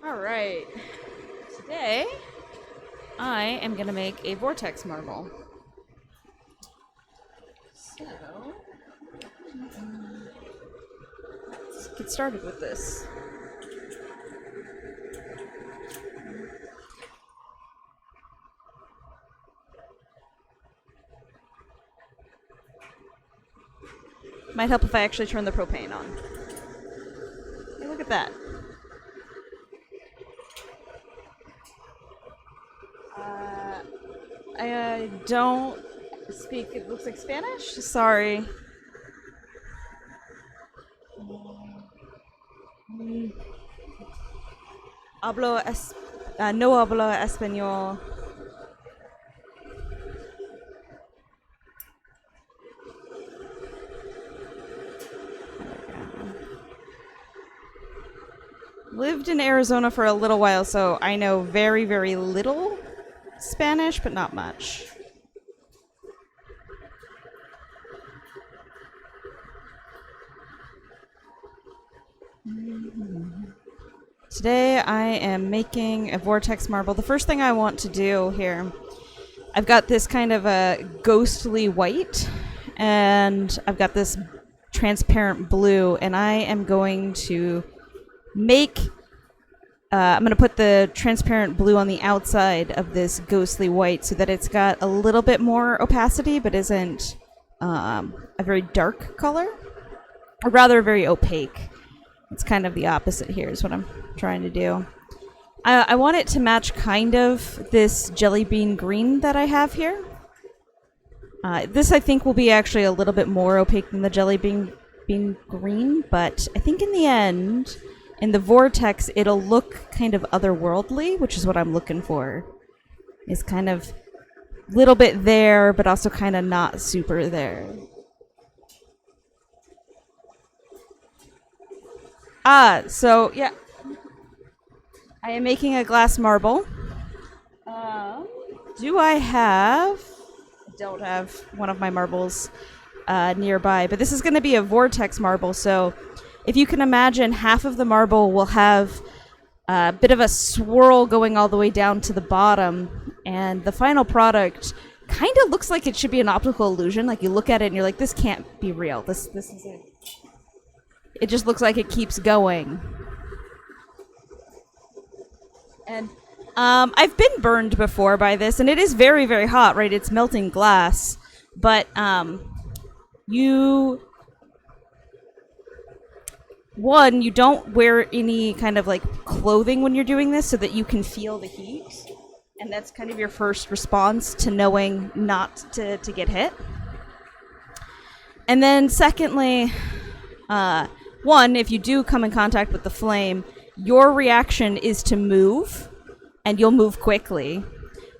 All right. Today, I am going to make a vortex marble. So, let's get started with this. Might help if I actually turn the propane on. Hey, look at that. I don't speak, it looks like Spanish? Sorry. No hablo español. Lived in Arizona for a little while, so I know very, very little Spanish, but not much. Today I am making a vortex marble. The first thing I want to do here, I've got this kind of a ghostly white, and I've got this transparent blue, and I am going to I'm going to put the transparent blue on the outside of this ghostly white so that it's got a little bit more opacity, but isn't a very dark color, or rather very opaque. It's kind of the opposite here is what I'm trying to do. I want it to match kind of this jelly bean green that I have here. This I think will be actually a little bit more opaque than the jelly bean green, but I think in the end, in the vortex, it'll look kind of otherworldly, which is what I'm looking for. Is kind of a little bit there, but also kind of not super there. So yeah, I am making a glass marble. Do I have? I don't have one of my marbles nearby, but this is going to be a vortex marble, so if you can imagine, half of the marble will have a bit of a swirl going all the way down to the bottom, and the final product kind of looks like it should be an optical illusion. Like you look at it and you're like, this can't be real. This is it. It just looks like it keeps going. And I've been burned before by this, and it is very, very hot, right? It's melting glass, but you don't wear any kind of like clothing when you're doing this so that you can feel the heat, and that's kind of your first response to knowing not to get hit. And then secondly, if you do come in contact with the flame, your reaction is to move, and you'll move quickly.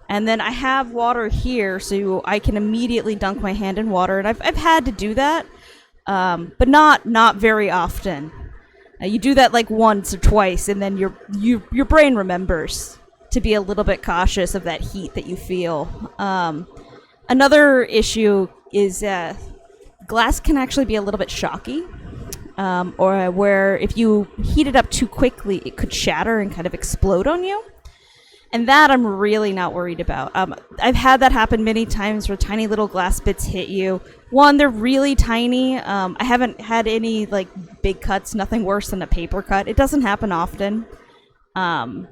And then I have water here, so I can immediately dunk my hand in water, and I've had to do that, but not very often. You do that like once or twice, and then your brain remembers to be a little bit cautious of that heat that you feel. Another issue is glass can actually be a little bit shocky, or where if you heat it up too quickly, it could shatter and kind of explode on you. And that I'm really not worried about. I've had that happen many times where tiny little glass bits hit you. One, they're really tiny. I haven't had any like big cuts, nothing worse than a paper cut. It doesn't happen often. And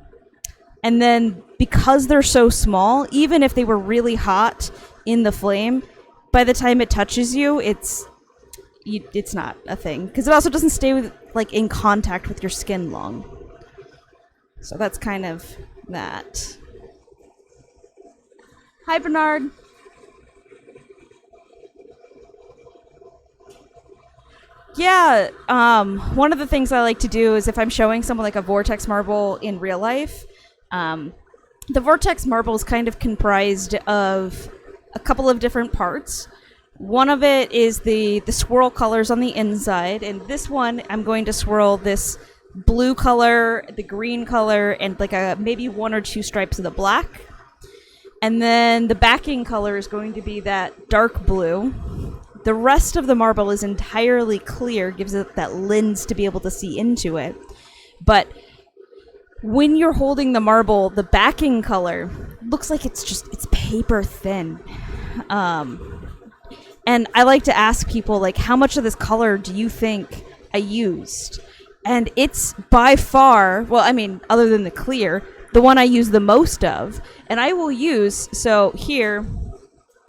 then because they're so small, even if they were really hot in the flame, by the time it touches you, it's not a thing. Because it also doesn't stay in contact with your skin long. So that's kind of that. Hi, Bernard. Yeah, one of the things I like to do is if I'm showing someone like a vortex marble in real life, the vortex marble is kind of comprised of a couple of different parts. One of it is the swirl colors on the inside, and this one I'm going to swirl this blue color, the green color, and like maybe one or two stripes of the black. And then the backing color is going to be that dark blue. The rest of the marble is entirely clear, gives it that lens to be able to see into it. But when you're holding the marble, the backing color looks like it's paper thin. And I like to ask people, like, how much of this color do you think I used? And it's by far, well, I mean, other than the clear, the one I use the most of. And I will use, so here,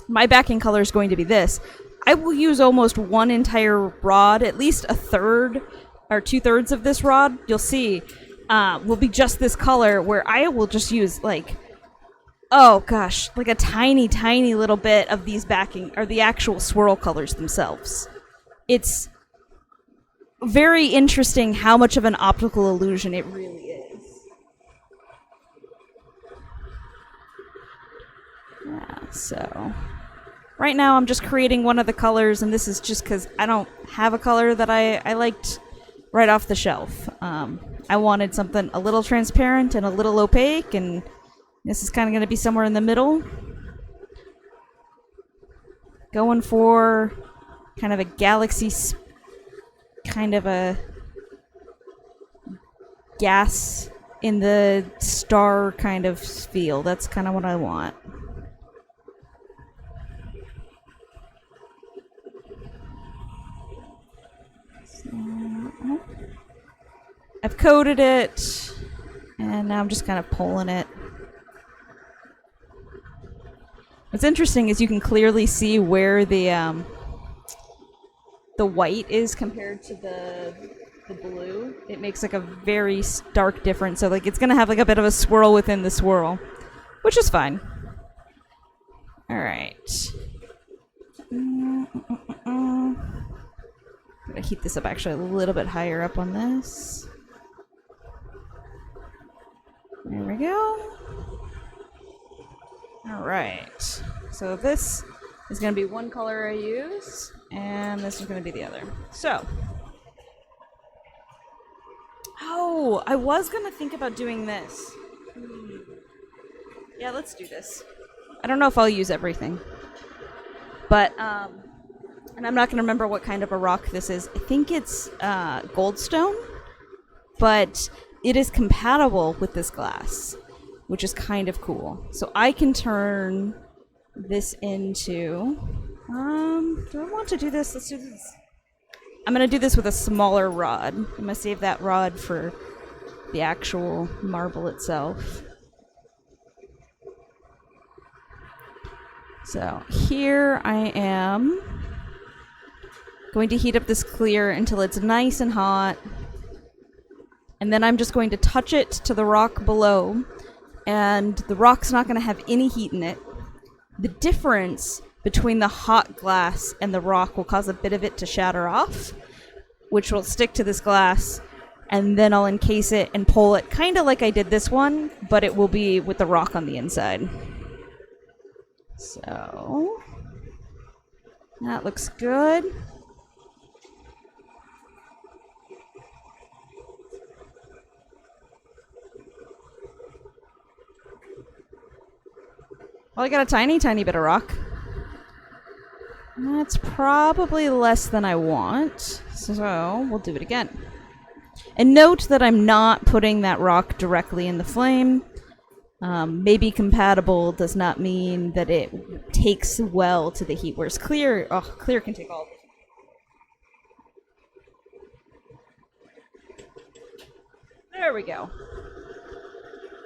my backing color is going to be this. I will use almost one entire rod, at least a third or 2/3 of this rod, you'll see, will be just this color, where I will just use, like, oh gosh, like a tiny, tiny little bit of these backing, or the actual swirl colors themselves. It's very interesting how much of an optical illusion it really is. Yeah, so right now I'm just creating one of the colors, and this is just because I don't have a color that I liked right off the shelf. I wanted something a little transparent and a little opaque, and this is kind of going to be somewhere in the middle. Going for kind of a galaxy, kind of a gas in the star kind of feel. That's kind of what I want. So, I've coated it, and now I'm just kind of pulling it. What's interesting is you can clearly see where the white is compared to the blue. It makes like a very stark difference. So like it's gonna have like a bit of a swirl within the swirl, which is fine. All right. Gotta heat this up actually a little bit higher up on this. There we go. All right, so this is going to be one color I use, and this is going to be the other. So, oh, I was going to think about doing this. Yeah, let's do this. I don't know if I'll use everything, but, and I'm not going to remember what kind of a rock this is. I think it's goldstone, but it is compatible with this glass, which is kind of cool. So I can turn this into, do I want to do this? Let's do this. I'm gonna do this with a smaller rod. I'm gonna save that rod for the actual marble itself. So here I am going to heat up this clear until it's nice and hot. And then I'm just going to touch it to the rock below. And the rock's not going to have any heat in it. The difference between the hot glass and the rock will cause a bit of it to shatter off, which will stick to this glass, and then I'll encase it and pull it, kind of like I did this one, but it will be with the rock on the inside. So, that looks good. Well, I got a tiny, tiny bit of rock. That's probably less than I want, so we'll do it again. And note that I'm not putting that rock directly in the flame. Maybe compatible does not mean that it takes well to the heat, whereas clear, clear can take all of it. There we go.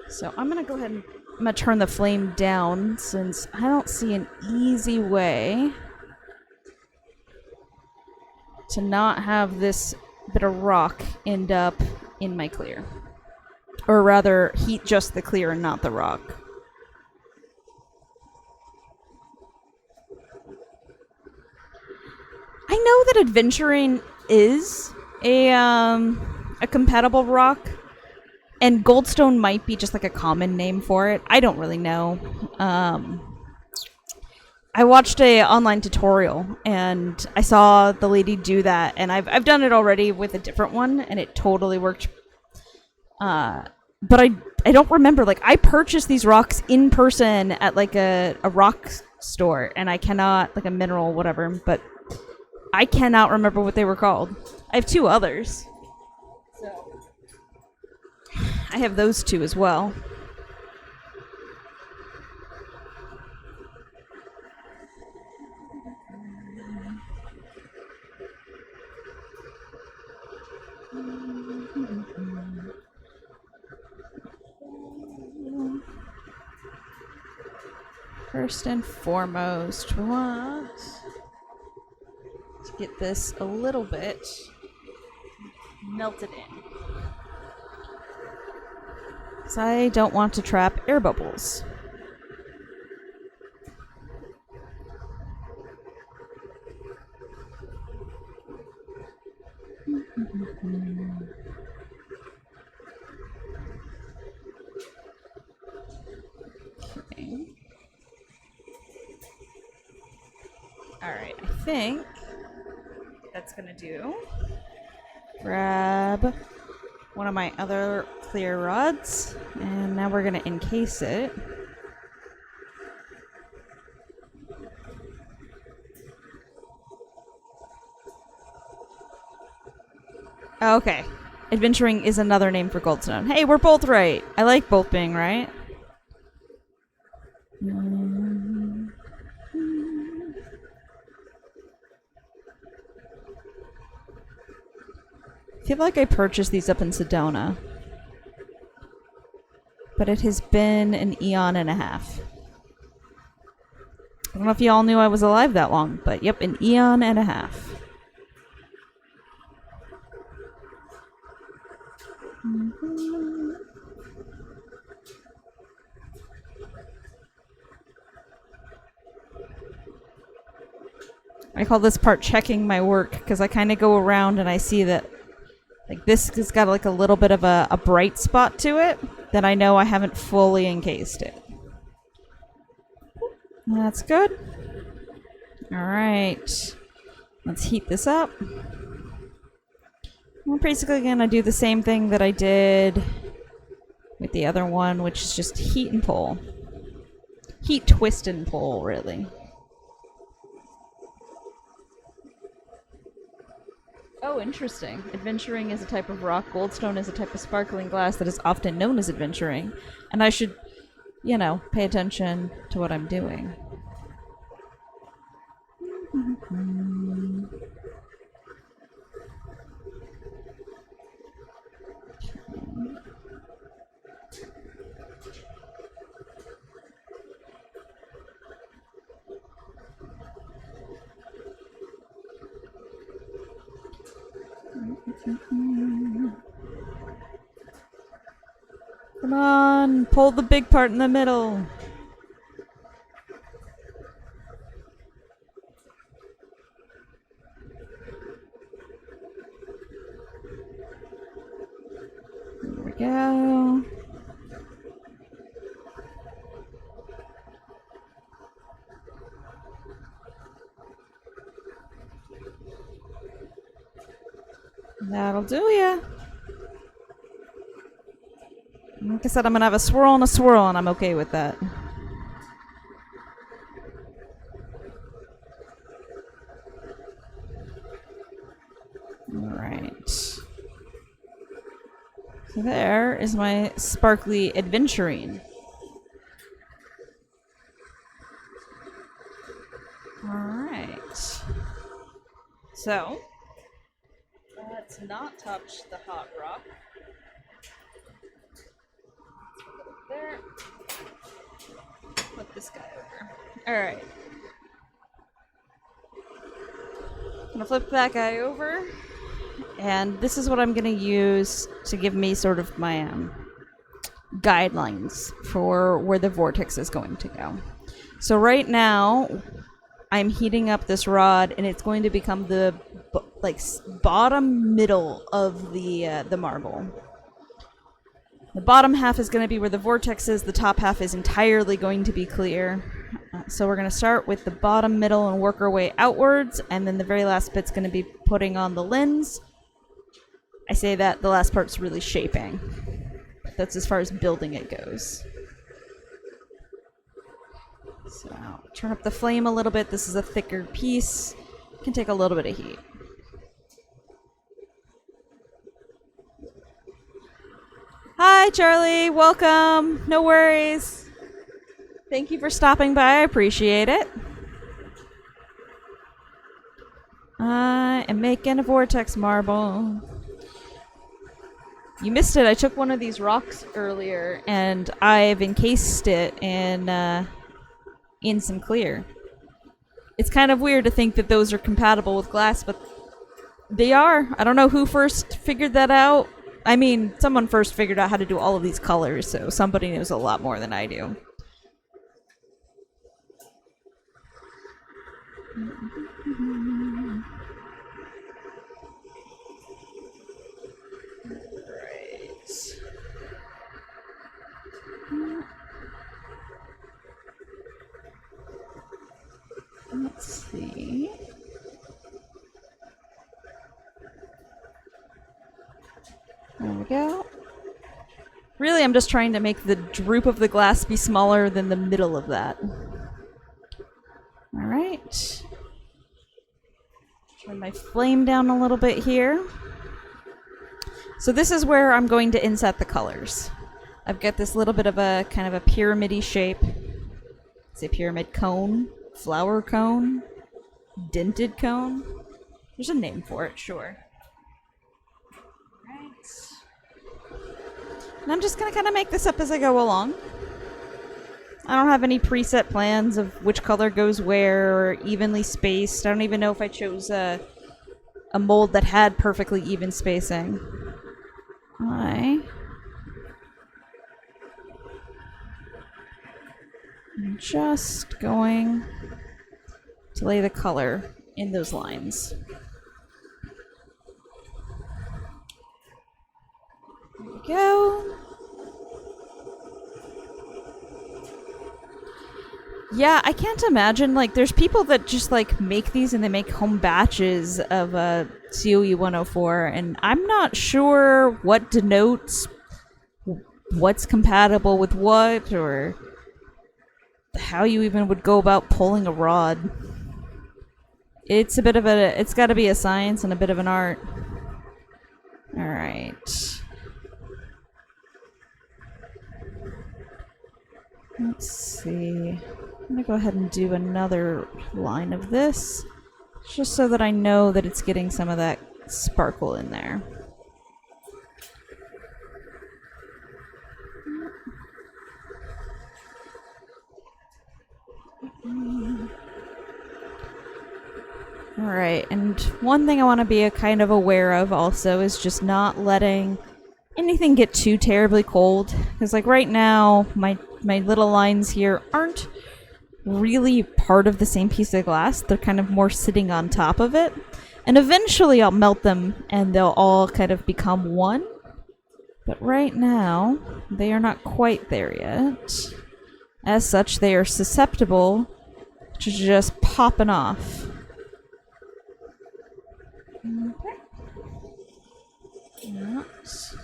So I'm gonna go ahead and I'm gonna turn the flame down since I don't see an easy way to not have this bit of rock end up in my clear. Or rather, heat just the clear and not the rock. I know that adventuring is a compatible rock. And goldstone might be just like a common name for it. I don't really know. I watched a online tutorial and I saw the lady do that, and I've done it already with a different one, and it totally worked. But I don't remember. Like, I purchased these rocks in person at like a rock store, and I cannot, like a mineral whatever, but I cannot remember what they were called. I have two others. So I have those two as well. First and foremost, we want to get this a little bit melted in. Because I don't want to trap air bubbles. Okay. Alright, I think that's gonna do. Grab one of my other clear rods, and now we're gonna encase it. Okay. Adventuring is another name for goldstone. Hey, we're both right. I like both being right. I feel like I purchased these up in Sedona. But it has been an eon and a half. I don't know if y'all knew I was alive that long, but yep, an eon and a half. I call this part checking my work because I kind of go around and I see that like this has got like a little bit of a bright spot to it that I know I haven't fully encased it. That's good. Alright. Let's heat this up. We're basically going to do the same thing that I did with the other one, which is just heat and pull. Heat, twist, and pull, really. Oh, interesting. Adventuring is a type of rock. Goldstone is a type of sparkling glass that is often known as adventuring. And I should, you know, pay attention to what I'm doing. Come on, pull the big part in the middle. There we go. That'll do ya. Like I said, I'm gonna have a swirl, and I'm okay with that. Alright. So there is my sparkly adventuring. Alright. So, let's not touch the hot rock. There. Put this guy over. Alright. Gonna flip that guy over. And this is what I'm gonna use to give me sort of my guidelines for where the vortex is going to go. So right now, I'm heating up this rod, and it's going to become the bottom middle of the marble. The bottom half is going to be where the vortex is. The top half is entirely going to be clear. So we're going to start with the bottom, middle, and work our way outwards. And then the very last bit's going to be putting on the lens. I say that the last part's really shaping. That's as far as building it goes. So turn up the flame a little bit. This is a thicker piece. Can take a little bit of heat. Hi, Charlie. Welcome. No worries. Thank you for stopping by. I appreciate it. I am making a vortex marble. You missed it. I took one of these rocks earlier, and I've encased it in some clear. It's kind of weird to think that those are compatible with glass, but they are. I don't know who first figured that out. I mean, someone first figured out how to do all of these colors, so somebody knows a lot more than I do. Let's see. There we go. Really, I'm just trying to make the droop of the glass be smaller than the middle of that. Alright. Turn my flame down a little bit here. So this is where I'm going to inset the colors. I've got this little bit of a kind of a pyramid-y shape. It's a pyramid cone, flower cone, dented cone. There's a name for it, sure. Right. And I'm just gonna kind of make this up as I go along. I don't have any preset plans of which color goes where or evenly spaced. I don't even know if I chose a mold that had perfectly even spacing. I'm just going to lay the color in those lines. There we go. Yeah, I can't imagine, like, there's people that just, like, make these and they make home batches of COE 104, and I'm not sure what denotes what's compatible with what, or how you even would go about pulling a rod. It's a bit of it's gotta be a science and a bit of an art. Alright. Let's see. I'm gonna go ahead and do another line of this, just so that I know that it's getting some of that sparkle in there. Alright, and one thing I want to be kind of aware of also is just not letting anything get too terribly cold. Because like right now, my little lines here aren't really part of the same piece of glass. They're kind of more sitting on top of it. And eventually I'll melt them and they'll all kind of become one. But right now, they are not quite there yet. As such, they are susceptible to just popping off. Okay. Yes.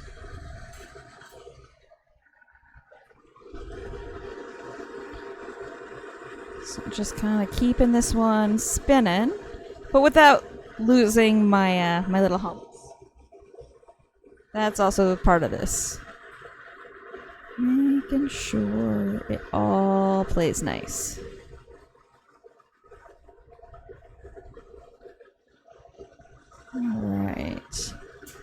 So just kind of keeping this one spinning, but without losing my my little humps. That's also part of this. Making sure it all plays nice. Alright.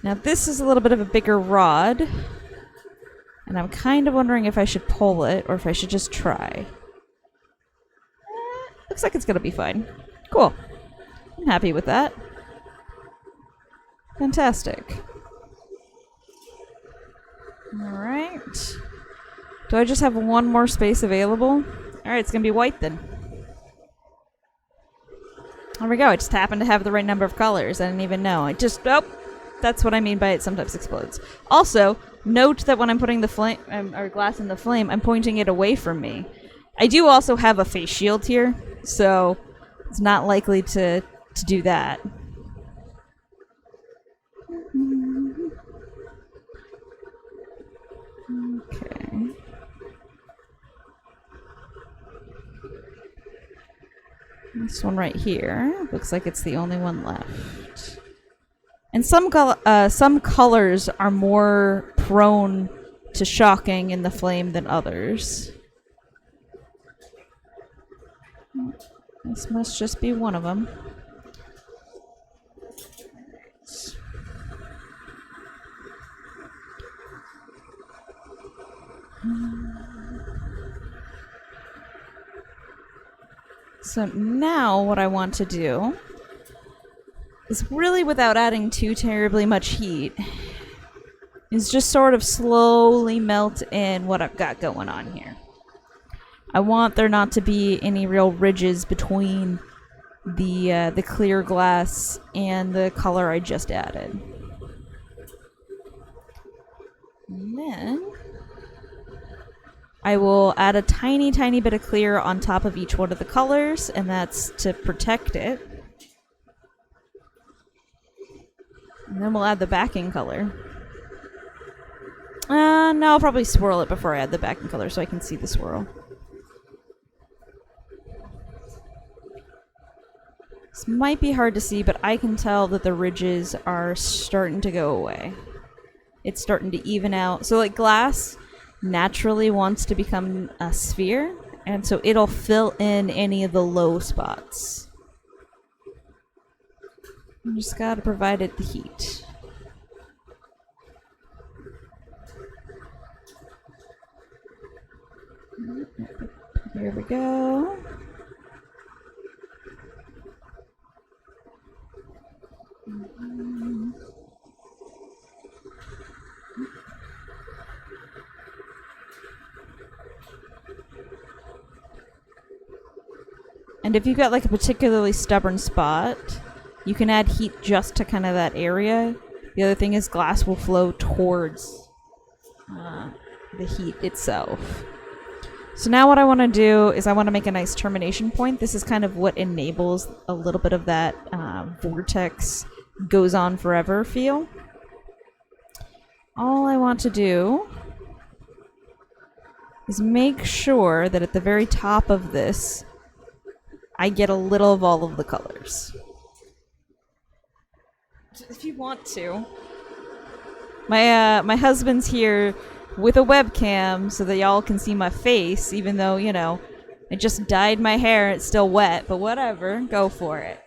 Now this is a little bit of a bigger rod, and I'm kind of wondering if I should pull it or if I should just try. Looks like it's gonna be fine. Cool. I'm happy with that. Fantastic. Alright. Do I just have one more space available? Alright, it's gonna be white then. There we go. I just happened to have the right number of colors. I didn't even know. Oh, that's what I mean by it sometimes explodes. Also, note that when I'm putting the flame or glass in the flame, I'm pointing it away from me. I do also have a face shield here, so it's not likely to do that. Okay. This one right here looks like it's the only one left. And some colors are more prone to shocking in the flame than others. This must just be one of them. So now what I want to do is, really without adding too terribly much heat, is just sort of slowly melt in what I've got going on here. I want there not to be any real ridges between the clear glass and the color I just added. And then I will add a tiny, tiny bit of clear on top of each one of the colors, and that's to protect it. And then we'll add the backing color. No, I'll probably swirl it before I add the backing color so I can see the swirl. This might be hard to see, but I can tell that the ridges are starting to go away. It's starting to even out. So like glass naturally wants to become a sphere, and so it'll fill in any of the low spots. You just gotta provide it the heat. Here we go. And if you've got like a particularly stubborn spot, you can add heat just to kind of that area. The other thing is glass will flow towards the heat itself. So now what I want to do is I want to make a nice termination point. This is kind of what enables a little bit of that vortex goes on forever feel. All I want to do is make sure that at the very top of this, I get a little of all of the colors. If you want to. My husband's here with a webcam so that y'all can see my face, even though, you know, I just dyed my hair and it's still wet, but whatever, go for it.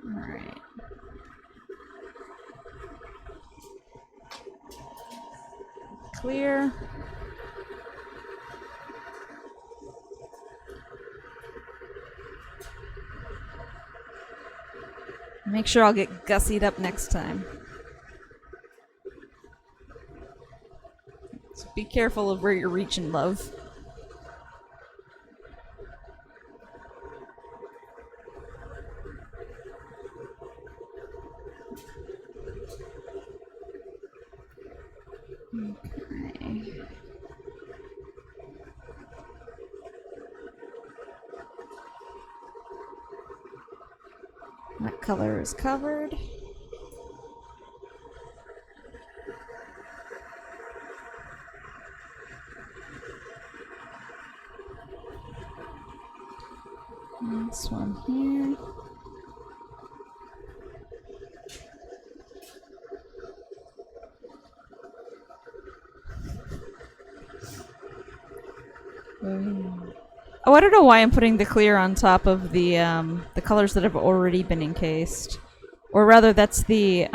Alright. Clear. Make sure I'll get gussied up next time. So be careful of where you're reaching, love. Okay. That color is covered. This one here. Oh, I don't know why I'm putting the clear on top of the colors that have already been encased. Or rather, that's the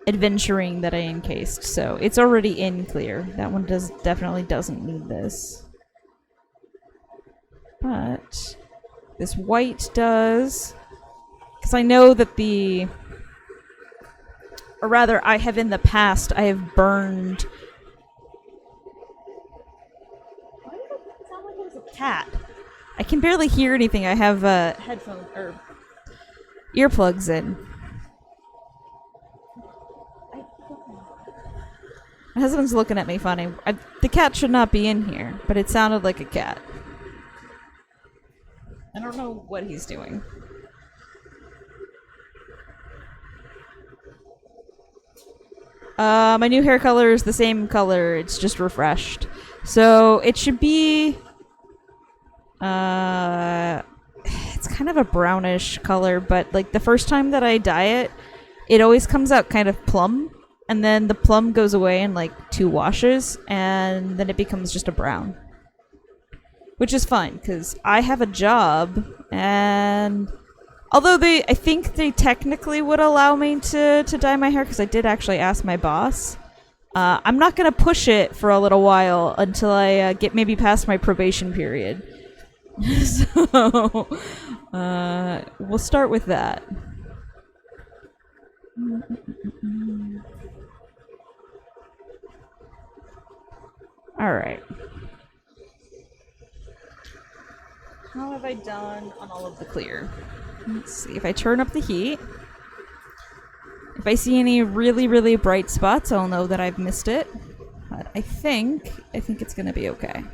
adventuring that I encased. So it's already in clear. That one definitely doesn't need this. But this white does. Because I know that or rather, I have in the past, I have burned. Cat. I can barely hear anything. I have headphones or earplugs in. My husband's looking at me funny. The cat should not be in here, but it sounded like a cat. I don't know what he's doing. My new hair color is the same color. It's just refreshed. So it should be it's kind of a brownish color, but like the first time that I dye it, it always comes out kind of plum, and then the plum goes away in like 2 washes, and then it becomes just a brown. Which is fine, because I have a job, and although I think they technically would allow me to dye my hair, because I did actually ask my boss. I'm not going to push it for a little while until I get maybe past my probation period. So, we'll start with that. Alright. How have I done on all of the clear? Let's see. If I turn up the heat, if I see any really, really bright spots, I'll know that I've missed it. But I think it's gonna be okay.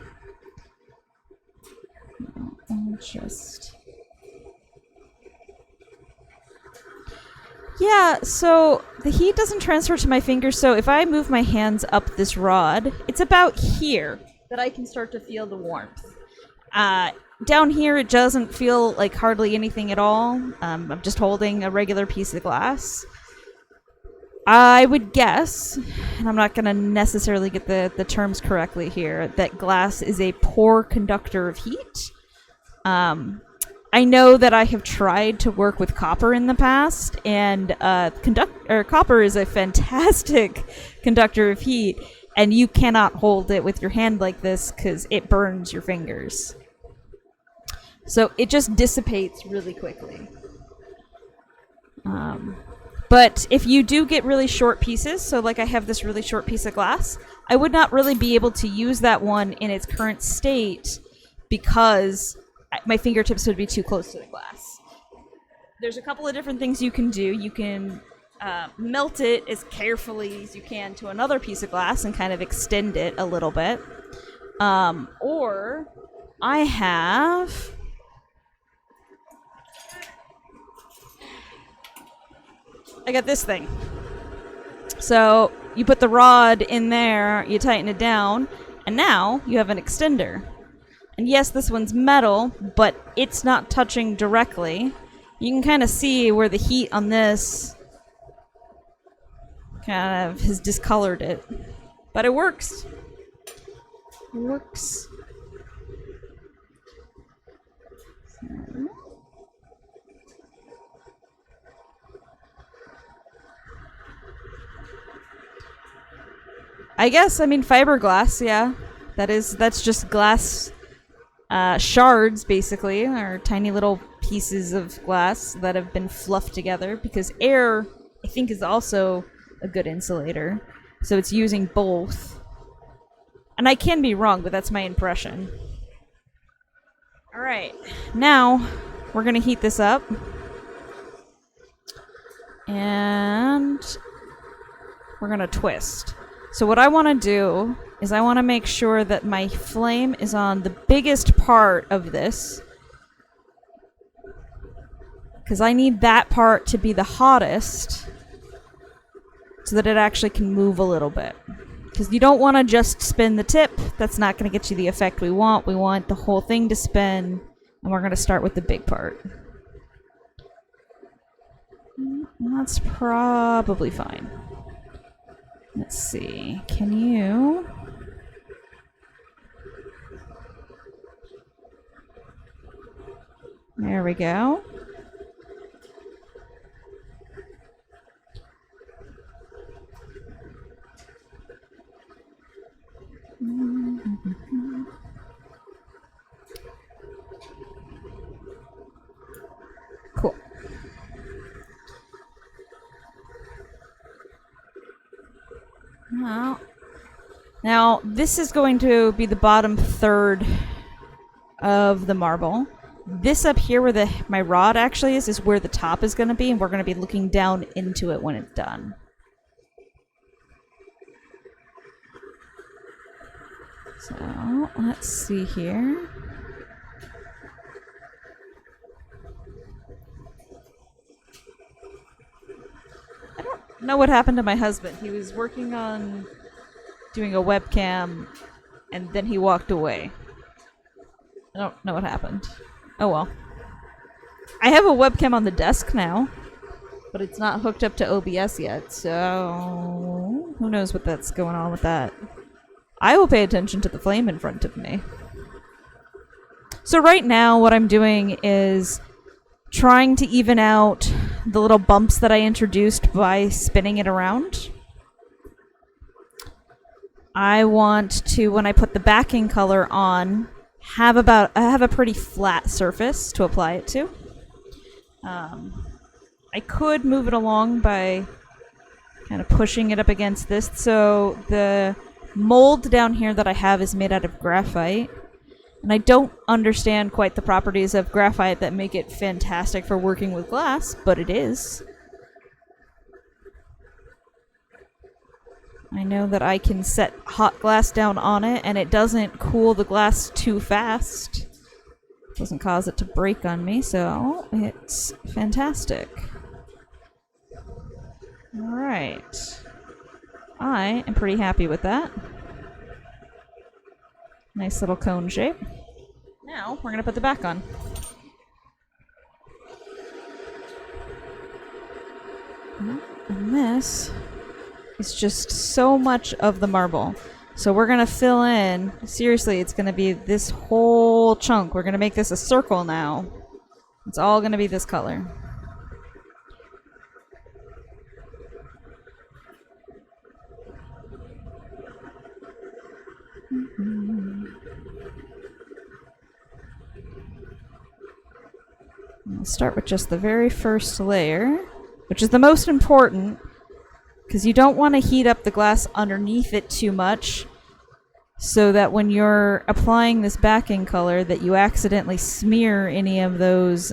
Yeah, so the heat doesn't transfer to my fingers, so if I move my hands up this rod, it's about here that I can start to feel the warmth. Down here, it doesn't feel like hardly anything at all. I'm just holding a regular piece of glass. I would guess, and I'm not going to necessarily get the terms correctly here, that glass is a poor conductor of heat. I know that I have tried to work with copper in the past, and copper is a fantastic conductor of heat, and you cannot hold it with your hand like this because it burns your fingers. So it just dissipates really quickly. But if you do get really short pieces, so like I have this really short piece of glass, I would not really be able to use that one in its current state because my fingertips would be too close to the glass. There's a couple of different things you can do. You can melt it as carefully as you can to another piece of glass and kind of extend it a little bit. Or I have... I got this thing. So you put the rod in there, you tighten it down, and now you have an extender. And yes, this one's metal, but it's not touching directly. You can kind of see where the heat on this kind of has discolored it. But it works. It works. I guess, I mean, fiberglass, yeah. That's just glass shards, basically, or tiny little pieces of glass that have been fluffed together, because air, I think, is also a good insulator. So it's using both. And I can be wrong, but that's my impression. Alright, now we're going to heat this up. And we're going to twist. So what I want to do is I want to make sure that my flame is on the biggest part of this, because I need that part to be the hottest so that it actually can move a little bit. Because you don't want to just spin the tip. That's not going to get you the effect we want. We want the whole thing to spin, and we're going to start with the big part. That's probably fine. Let's see. Can you... There we go. Cool. Now, this is going to be the bottom third of the marble. This up here where my rod actually is where the top is going to be, and we're going to be looking down into it when it's done. So, let's see here. I don't know what happened to my husband. He was working on doing a webcam, and then he walked away. I don't know what happened. Oh well. I have a webcam on the desk now. But it's not hooked up to OBS yet, so who knows what that's going on with that. I will pay attention to the flame in front of me. So right now what I'm doing is trying to even out the little bumps that I introduced by spinning it around. I want to, when I put the backing color on, have a pretty flat surface to apply it to. I could move it along by kind of pushing it up against this. So the mold down here that I have is made out of graphite. And I don't understand quite the properties of graphite that make it fantastic for working with glass, but it is. I know that I can set hot glass down on it and it doesn't cool the glass too fast. It doesn't cause it to break on me, so it's fantastic. Alright. I am pretty happy with that. Nice little cone shape. Now, we're going to put the back on. And this is just so much of the marble. So we're going to fill in, seriously, it's going to be this whole chunk. We're going to make this a circle now. It's all going to be this color. I'll start with just the very first layer, which is the most important, because you don't want to heat up the glass underneath it too much, so that when you're applying this backing color that you accidentally smear any of those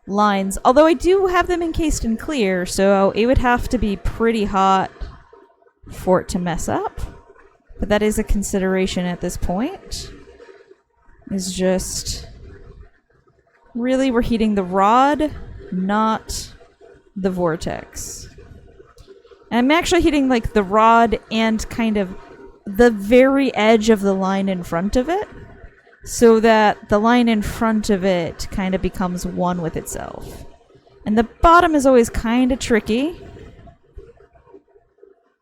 lines. Although I do have them encased in clear, so it would have to be pretty hot for it to mess up. But that is a consideration at this point. Is just... really, we're heating the rod, not the vortex. And I'm actually heating like the rod and kind of the very edge of the line in front of it, so that the line in front of it kind of becomes one with itself. And the bottom is always kind of tricky,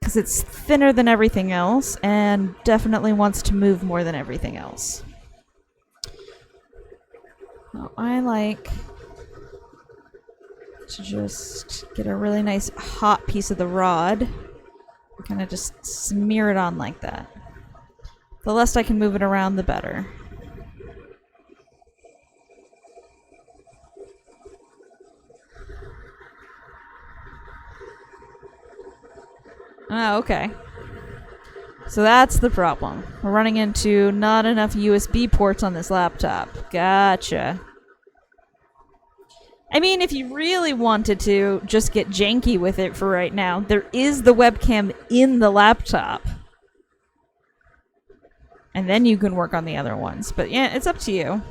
because it's thinner than everything else and definitely wants to move more than everything else. Now, I like to just get a really nice hot piece of the rod, kind of just smear it on like that. The less I can move it around, the better. Oh, okay. So that's the problem. We're running into not enough USB ports on this laptop. Gotcha. I mean, if you really wanted to just get janky with it for right now, there is the webcam in the laptop. And then you can work on the other ones. But yeah, it's up to you.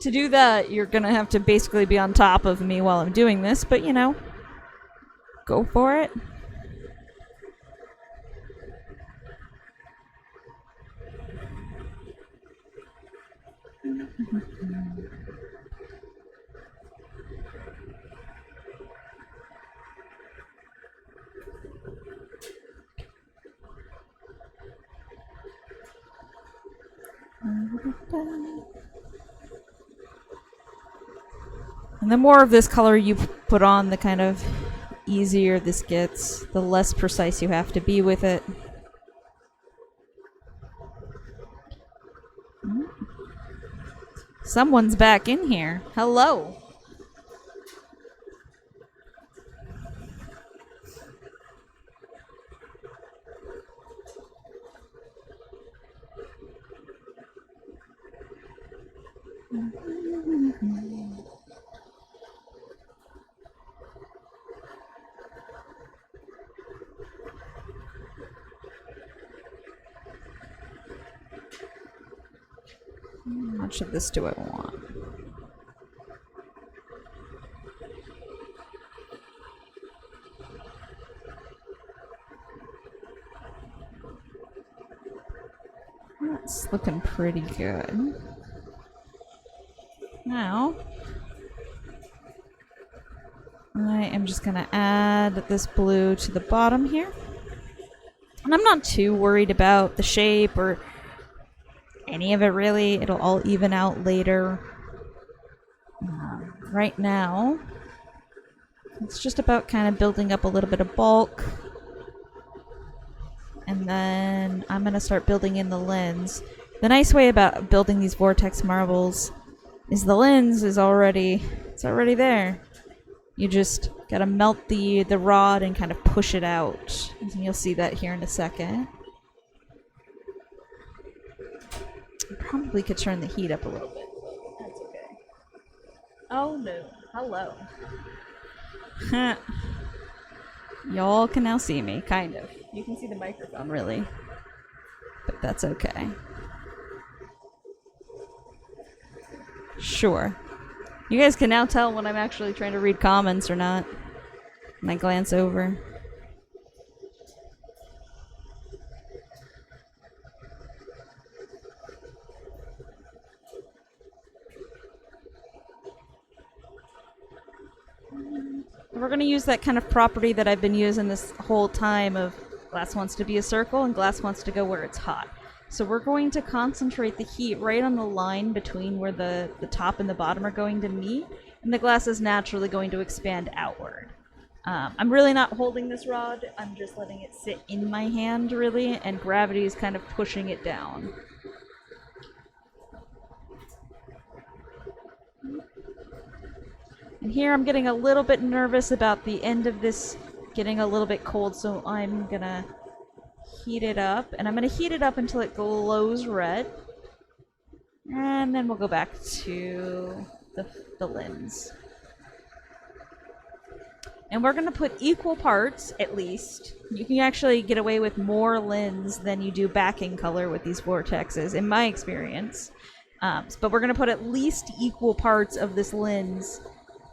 To do that, you're gonna have to basically be on top of me while I'm doing this, but you know, go for it. And the more of this color you put on, the kind of easier this gets, the less precise you have to be with it. Someone's back in here. Hello. How much of this do I want? That's looking pretty good. Now, I am just going to add this blue to the bottom here. And I'm not too worried about the shape or any of it really. It'll all even out later. Right now, it's just about kind of building up a little bit of bulk. And then I'm going to start building in the lens. The nice way about building these Vortex marbles is the lens is already there. You just gotta melt the rod and kind of push it out. And you'll see that here in a second. I probably could turn the heat up a little bit. That's okay. Oh no. Hello. Y'all can now see me, kind of. You can see the microphone, really. But that's okay. Sure. You guys can now tell when I'm actually trying to read comments or not. When I glance over. We're going to use that kind of property that I've been using this whole time of glass wants to be a circle and glass wants to go where it's hot. So we're going to concentrate the heat right on the line between where the top and the bottom are going to meet, and the glass is naturally going to expand outward. I'm really not holding this rod, I'm just letting it sit in my hand really, and gravity is kind of pushing it down. And here I'm getting a little bit nervous about the end of this getting a little bit cold, so I'm gonna heat it up, and I'm going to heat it up until it glows red, and then we'll go back to the lens. And we're going to put equal parts, at least. You can actually get away with more lens than you do backing color with these vortexes, in my experience. But we're going to put at least equal parts of this lens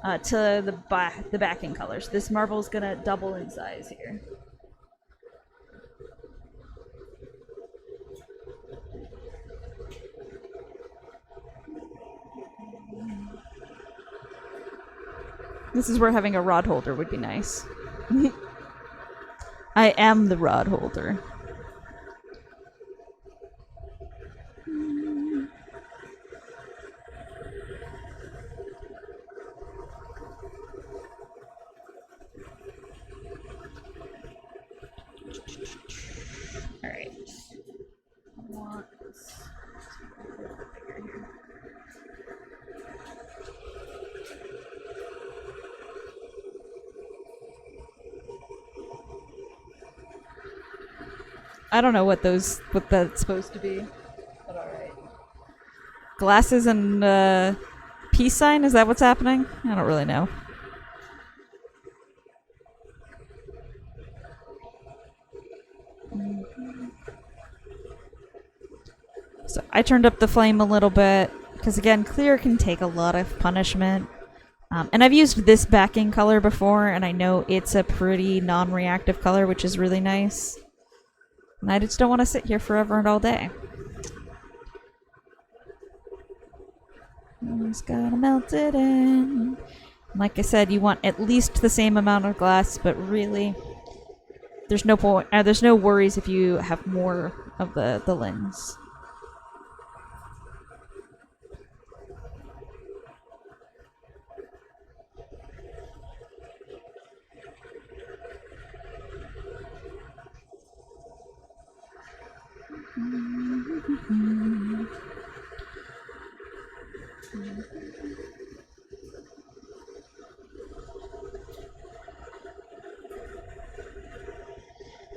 to the backing colors. This marble is going to double in size here. This is where having a rod holder would be nice. I am the rod holder. Alright. I don't know what that's supposed to be, but alright. Glasses and peace sign? Is that what's happening? I don't really know. So I turned up the flame a little bit, because again, clear can take a lot of punishment. And I've used this backing color before, and I know it's a pretty non-reactive color, which is really nice. And I just don't want to sit here forever and all day. I'm just gonna melt it in. Like I said, you want at least the same amount of glass, but really, there's no point. There's no worries if you have more of the lens.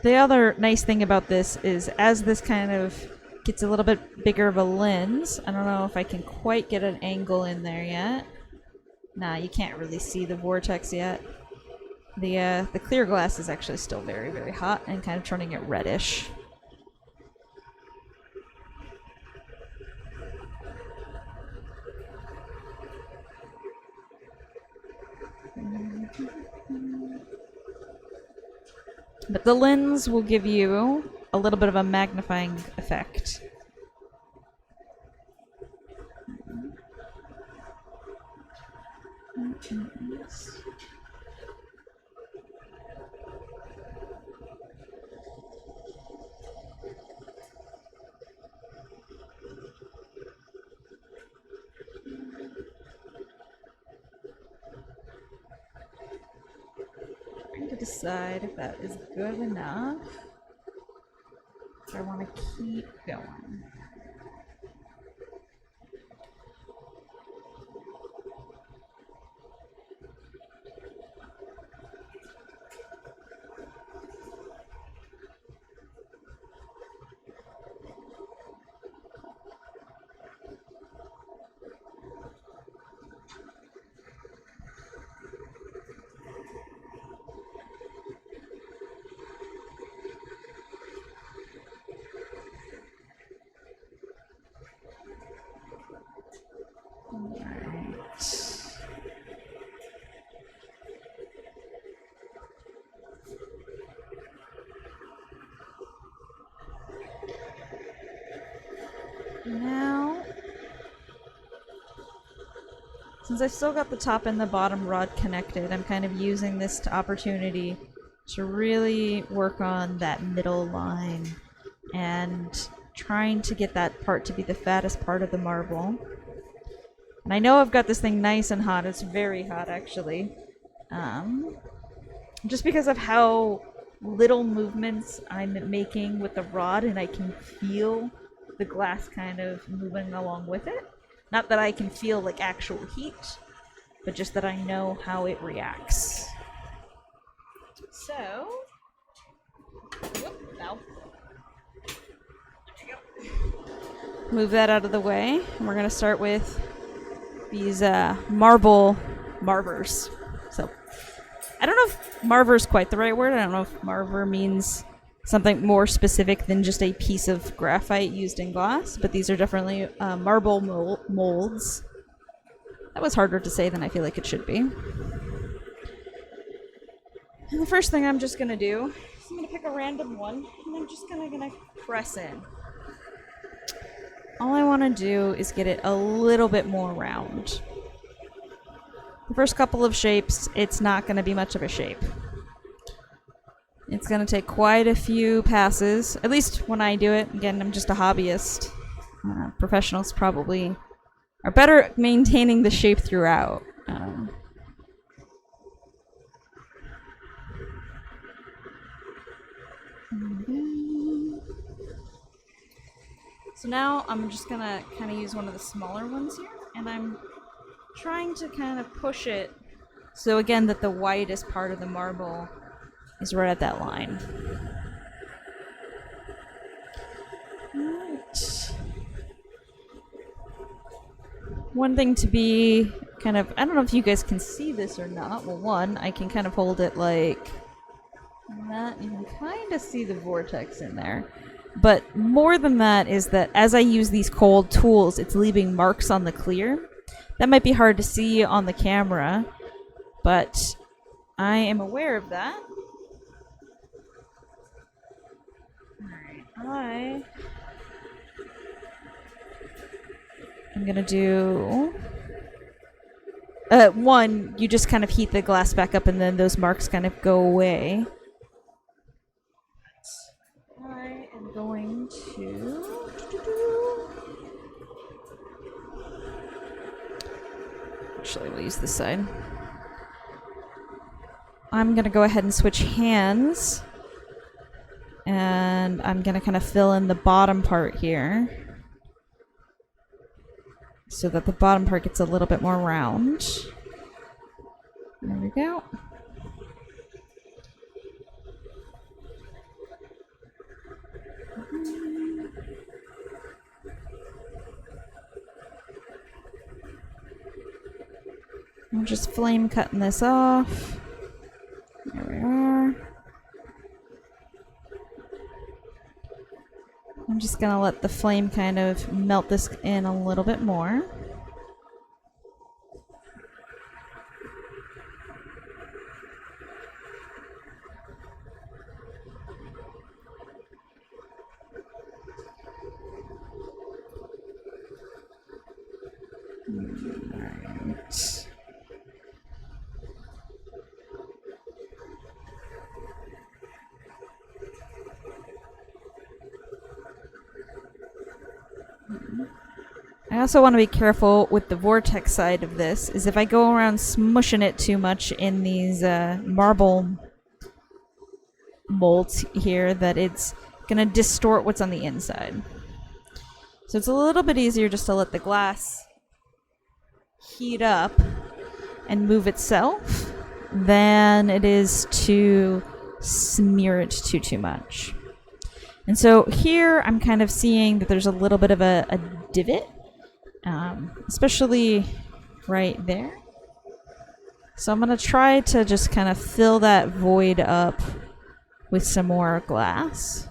The other nice thing about this is as this kind of gets a little bit bigger of a lens, I don't know if I can quite get an angle in there yet. Nah, you can't really see the vortex yet. The clear glass is actually still very, very hot and kind of turning it reddish. But the lens will give you a little bit of a magnifying effect. decide if that is good enough. I want to keep going. Now, since I've still got the top and the bottom rod connected, I'm kind of using this opportunity to really work on that middle line and trying to get that part to be the fattest part of the marble. And I know I've got this thing nice and hot. It's very hot, actually. Just because of how little movements I'm making with the rod, and I can feel the glass kind of moving along with it. Not that I can feel like actual heat, but just that I know how it reacts. So, no. Move that out of the way. And we're gonna start with these marble marvers. So, I don't know if marver is quite the right word. I don't know if marver means something more specific than just a piece of graphite used in glass, but these are definitely marble molds. That was harder to say than I feel like it should be. And the first thing I'm just gonna do is I'm gonna pick a random one, and I'm just gonna press in. All I wanna do is get it a little bit more round. The first couple of shapes, it's not gonna be much of a shape. It's going to take quite a few passes, at least when I do it. Again, I'm just a hobbyist. Professionals probably are better at maintaining the shape throughout. So now I'm just going to kind of use one of the smaller ones here, and I'm trying to kind of push it so again that the widest part of the marble is right at that line. Right. One thing to be kind of, I don't know if you guys can see this or not. Well, one, I can kind of hold it like that. You can kind of see the vortex in there. But more than that is that as I use these cold tools, it's leaving marks on the clear. That might be hard to see on the camera, but I am aware of that. I'm gonna do one, you just kind of heat the glass back up and then those marks kind of go away. I am going to actually we'll use this side. I'm gonna go ahead and switch hands. And I'm going to kind of fill in the bottom part here so that the bottom part gets a little bit more round. There we go. I'm just flame cutting this off. There we are. I'm just going to let the flame kind of melt this in a little bit more. Right. I also want to be careful with the vortex side of this, is if I go around smushing it too much in these marble molds here that it's going to distort what's on the inside. So it's a little bit easier just to let the glass heat up and move itself than it is to smear it too much. And so here I'm kind of seeing that there's a little bit of a divot, especially right there. So I'm going to try to just kind of fill that void up with some more glass.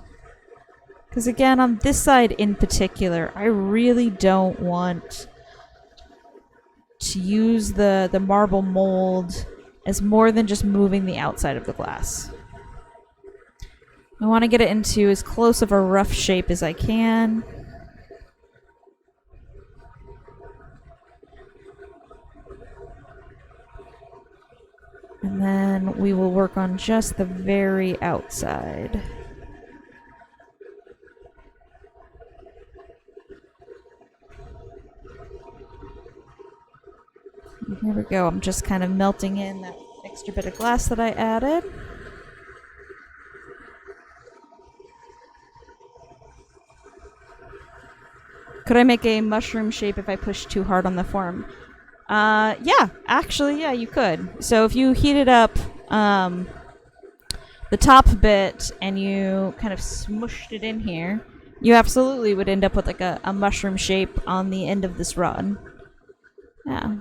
Because again, on this side in particular, I really don't want to use the marble mold as more than just moving the outside of the glass. I want to get it into as close of a rough shape as I can. And then we will work on just the very outside. And here we go. I'm just kind of melting in that extra bit of glass that I added. Could I make a mushroom shape if I push too hard on the form? Yeah, actually, yeah, you could. So if you heated up the top bit and you kind of smushed it in here, you absolutely would end up with like a mushroom shape on the end of this rod. Yeah.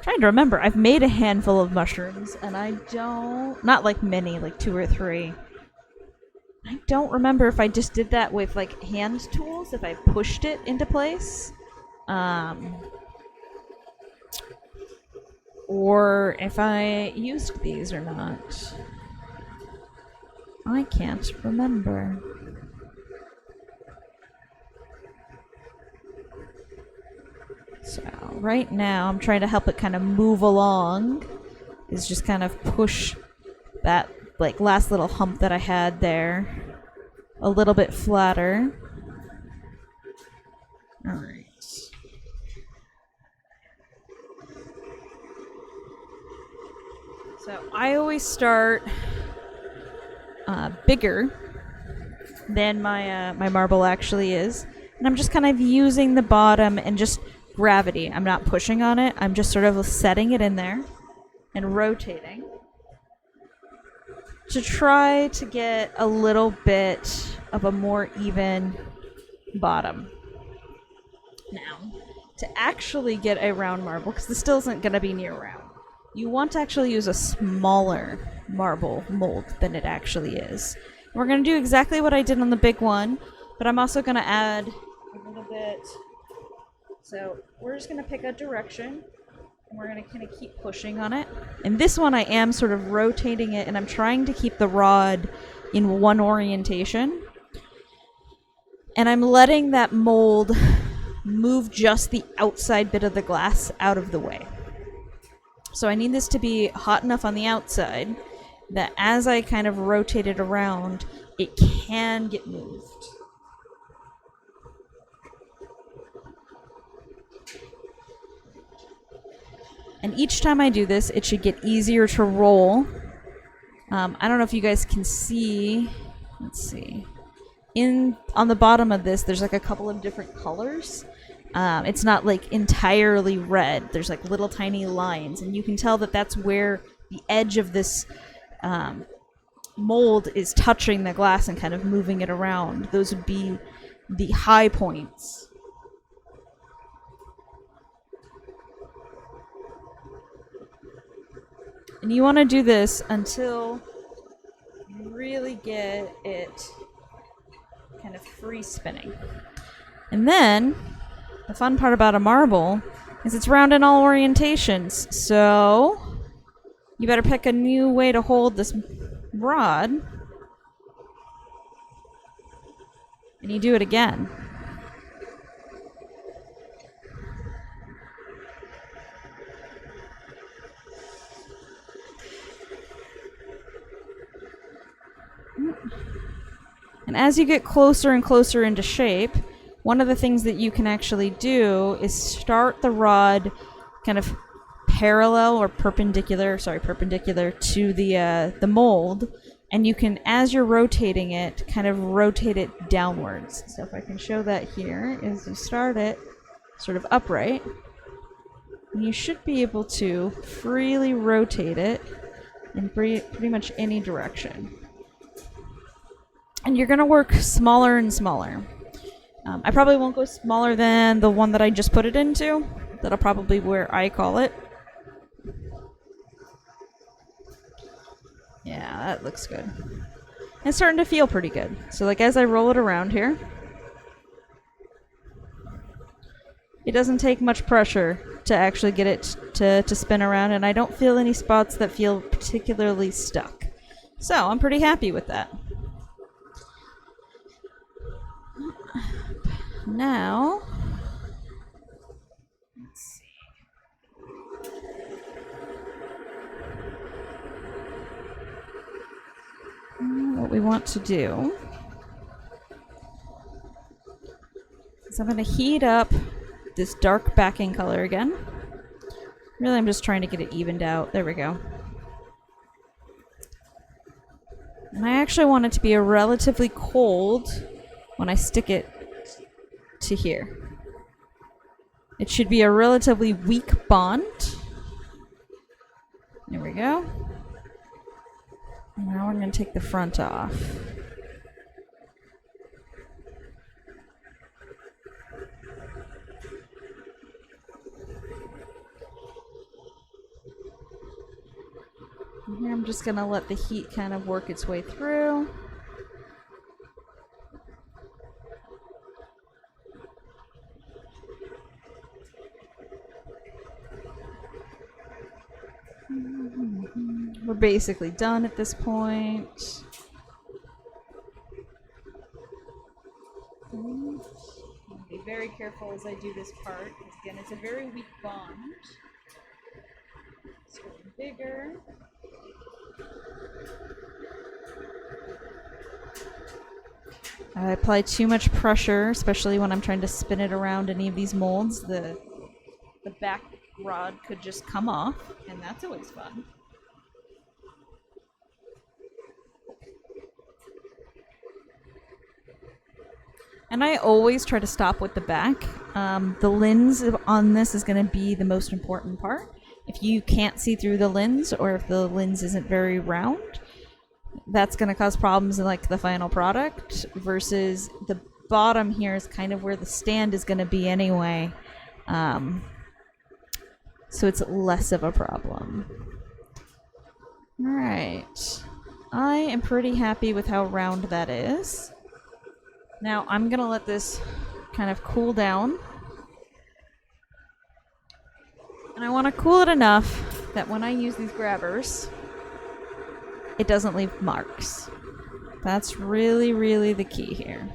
Trying to remember, I've made a handful of mushrooms and I don't, not like many, like 2 or 3. I don't remember if I just did that with like hand tools, if I pushed it into place. Or if I used these or not. I can't remember. So right now I'm trying to help it kind of move along. Is just kind of push that like last little hump that I had there a little bit flatter. All right. So I always start bigger than my marble actually is, and I'm just kind of using the bottom and just gravity. I'm not pushing on it. I'm just sort of setting it in there and rotating to try to get a little bit of a more even bottom. Now, to actually get a round marble, because this still isn't going to be near round, you want to actually use a smaller marble mold than it actually is. And we're going to do exactly what I did on the big one, but I'm also going to add a little bit. So we're just going to pick a direction, and we're going to kind of keep pushing on it. And this one I am sort of rotating it, and I'm trying to keep the rod in one orientation. And I'm letting that mold move just the outside bit of the glass out of the way. So I need this to be hot enough on the outside that as I kind of rotate it around, it can get moved. And each time I do this, it should get easier to roll. I don't know if you guys can see. Let's see. On the bottom of this, there's like a couple of different colors. It's not like entirely red. There's like little tiny lines, and you can tell that that's where the edge of this mold is touching the glass and kind of moving it around. Those would be the high points. And you want to do this until you really get it kind of free spinning. And then the fun part about a marble is it's round in all orientations. So you better pick a new way to hold this rod. And you do it again. And as you get closer and closer into shape, one of the things that you can actually do is start the rod kind of parallel or perpendicular to the mold, and you can, as you're rotating it, kind of rotate it downwards. So if I can show that here, is you start it sort of upright, and you should be able to freely rotate it in pretty much any direction. And you're going to work smaller and smaller. I probably won't go smaller than the one that I just put it into. That'll probably be where I call it. Yeah, that looks good. It's starting to feel pretty good. So like as I roll it around here, it doesn't take much pressure to actually get it to spin around, and I don't feel any spots that feel particularly stuck. So I'm pretty happy with that. Now, let's see. What we want to do is I'm going to heat up this dark backing color again. Really, I'm just trying to get it evened out. There we go. And I actually want it to be a relatively cold when I stick it to here. It should be a relatively weak bond. There we go. And now we're going to take the front off. And here I'm just going to let the heat kind of work its way through. We're basically done at this point. I'll be very careful as I do this part, because again, it's a very weak bond. It's getting bigger. I apply too much pressure, especially when I'm trying to spin it around any of these molds. The back rod could just come off, and that's always fun. And I always try to stop with the back. The lens on this is going to be the most important part. If you can't see through the lens, or if the lens isn't very round, that's going to cause problems in like the final product, versus the bottom here is kind of where the stand is going to be anyway. So it's less of a problem. All right. I am pretty happy with how round that is. Now I'm going to let this kind of cool down. And I want to cool it enough that when I use these grabbers, it doesn't leave marks. That's really, really the key here.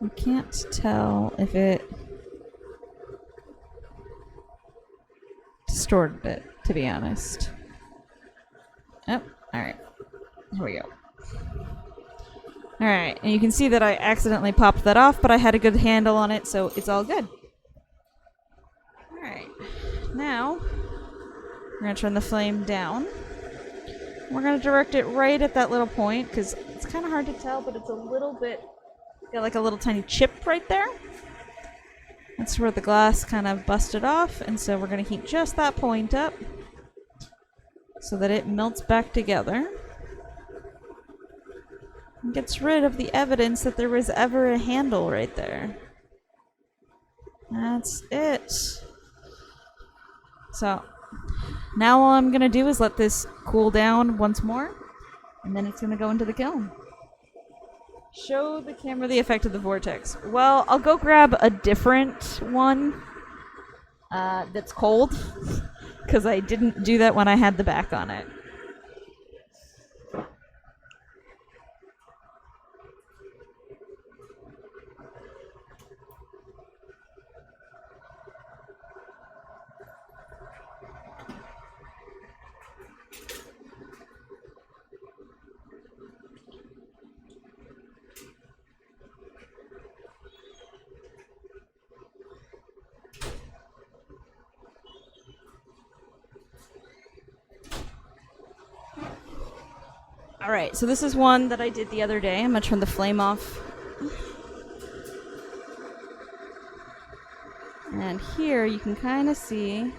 I can't tell if it distorted it, to be honest. Oh, alright. Here we go. Alright, and you can see that I accidentally popped that off, but I had a good handle on it, so it's all good. Alright, now we're going to turn the flame down. We're going to direct it right at that little point, because it's kind of hard to tell, but it's a little bit, got like a little tiny chip right there. That's where the glass kind of busted off, and so we're going to heat just that point up so that it melts back together. And gets rid of the evidence that there was ever a handle right there. That's it. So now all I'm going to do is let this cool down once more, and then it's going to go into the kiln. Show the camera the effect of the Vortex. Well, I'll go grab a different one that's cold, because I didn't do that when I had the back on it. Alright, so this is one that I did the other day. I'm gonna turn the flame off. And here you can kind of see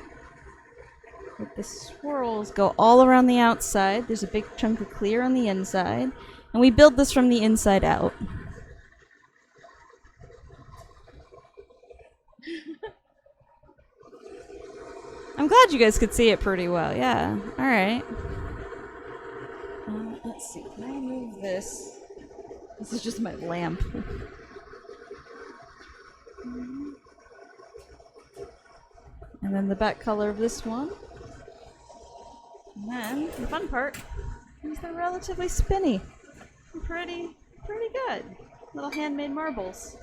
that the swirls go all around the outside. There's a big chunk of clear on the inside. And we build this from the inside out. I'm glad you guys could see it pretty well. Yeah. Alright. Let's see. Can I move this? This is just my lamp. And then the back color of this one. And then the fun part is they're relatively spinny. Pretty good. Little handmade marbles.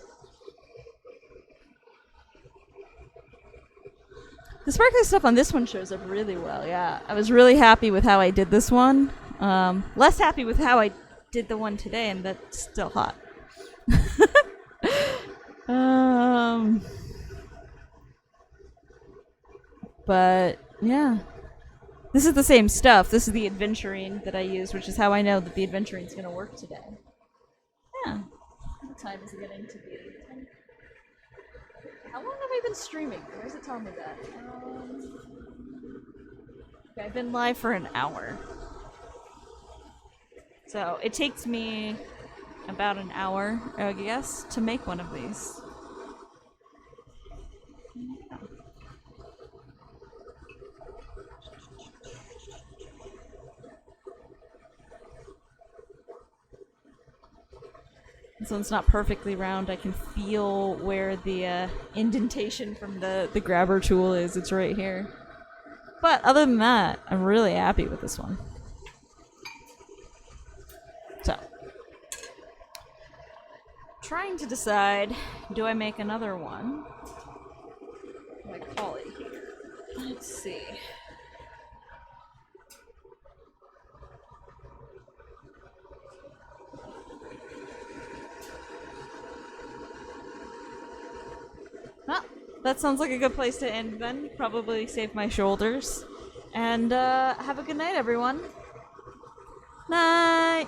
The sparkly stuff on this one shows up really well, yeah. I was really happy with how I did this one. Less happy with how I did the one today, and that's still hot. But, yeah. This is the same stuff. This is the adventurine that I used, which is how I know that the adventurine's going to work today. Yeah. What time is it getting to be? How long have I been streaming? Where is it telling me that? Okay, I've been live for an hour. So it takes me about an hour, I guess, to make one of these. This one's not perfectly round. I can feel where the indentation from the grabber tool is. It's right here. But other than that, I'm really happy with this one. So, trying to decide, do I make another one? What do I call it here? Let's see. Well, that sounds like a good place to end then. Probably save my shoulders. And have a good night, everyone. Night!